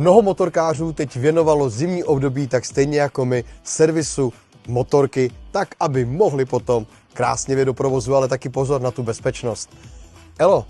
Mnoho motorkářů teď věnovalo zimní období tak stejně jako my servisu motorky, tak aby mohli potom krásně vjet do provozu, ale taky pozor na tu bezpečnost. Elo,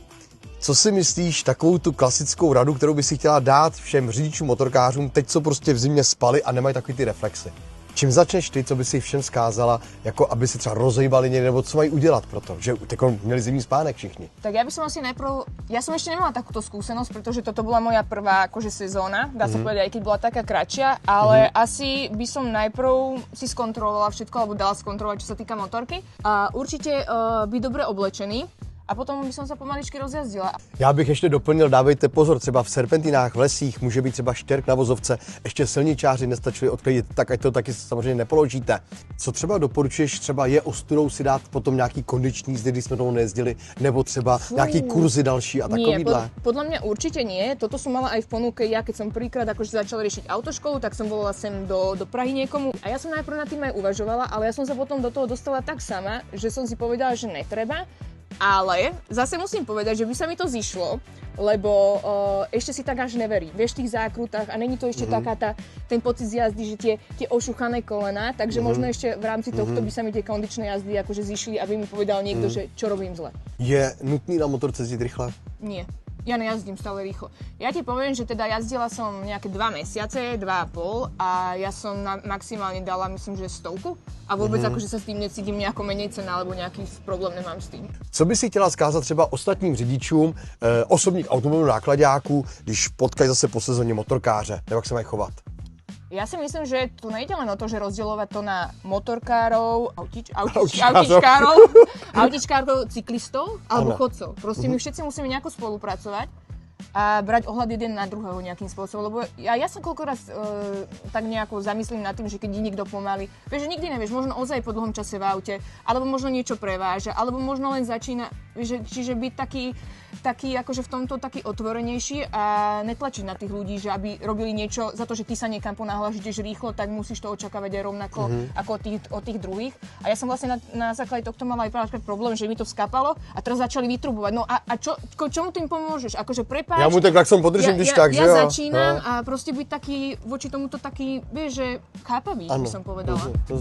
co si myslíš, takovou tu klasickou radu, kterou by si chtěla dát všem řidičům motorkářům, teď co prostě v zimě spali a nemají takový ty reflexy? Čím začneš ty, co by si všem zkázala, jako aby si třeba rozhýbali někde, nebo co mají udělat pro to, že měli zimní spánek všichni? Tak ja by som asi najprv, ja som ešte nemala takúto skúsenosť, pretože toto bola moja prvá akože sezóna, dá sa povedať, aj keď bola taká kratšia, ale asi by som najprv si skontrolovala všetko, alebo dala skontrolovať, čo sa týka motorky. A určite byť dobre oblečený. A potom by som sa pomaličky rozjazdila. Já bych ještě doplnil, dávejte pozor, třeba v serpentinách, v lesích může být třeba štěrk na vozovce, ještě silničáři nestačili odklidit, tak ať to taky samozřejmě nepoložíte. Co třeba doporučuješ, třeba je ostudou si dát potom nějaký kondiční jízdy, když jsme tomu nejezdili, nebo třeba nějaký kurzy další a takovýhle? Nie, podľa mňa určite nie. Toto som mala aj v ponuke. Ja keď som prvýkrát akože začala riešiť autoškolu, tak som volala sem do Prahy niekomu. A ja som najprv nad tým aj uvažovala, ale ja som sa potom do toho dostala tak sama, že som si povedala, že netreba. Ale zase musím povedať, že by sa mi to zišlo, lebo ešte si tak až neverí. Vieš, v tých zákrutách a není to ešte taká ten pocit z jazdy, že tie ošuchané kolená, takže možno ešte v rámci tohto by sa mi tie kondičné jazdy akože zišli, aby mi povedal niekto, že čo robím zle. Je nutný na motorce jezdit rychle? Nie. Ja nejazdím stále rýchlo. Ja ti poviem, že teda jazdila som nejaké 2 mesiace, 2,5 a ja som maximálne dala, myslím, že 100. A vôbec akože sa s tým necítim nejako menej cena, alebo nejaký problém nemám s tým. Co by si chtěla zkázat třeba ostatním řidičům osobních automobilů nákladáků, když potkají zase po sezóně motorkáře, nebo jak se mají chovat? Ja si myslím, že tu nejde len o to, že rozdielovať to na motorkárov, autičkárov, cyklistov alebo chodcov. Proste my všetci musíme nejako spolupracovať a brať ohľad jeden na druhého nejakým spôsobom, lebo ja sa koľko raz tak nejako zamyslím nad tým, že keď niekto pomaly, vieš, že nikdy nevieš, možno ozaj po dlhom čase v aute, alebo možno niečo preváža, alebo možno len začína, vieš, čiže byť taký akože v tomto taký otvorenejší a netlačiť na tých ľudí, že aby robili niečo za to, že ty sa niekam ponáhľaš, ideš rýchlo, tak musíš to očakávať aj rovnako ako od tých druhých. A ja som vlastne na základe tohto mala aj problém, že mi to skapalo a teraz začali vytrubovať. No a čomu tým pomôžeš? Akože prepáč. Já mu tak som podržím, když tak, že jo? Ja začínam a proste byť taký, voči tomuto taký, vieš, že chápavý, by som povedala. To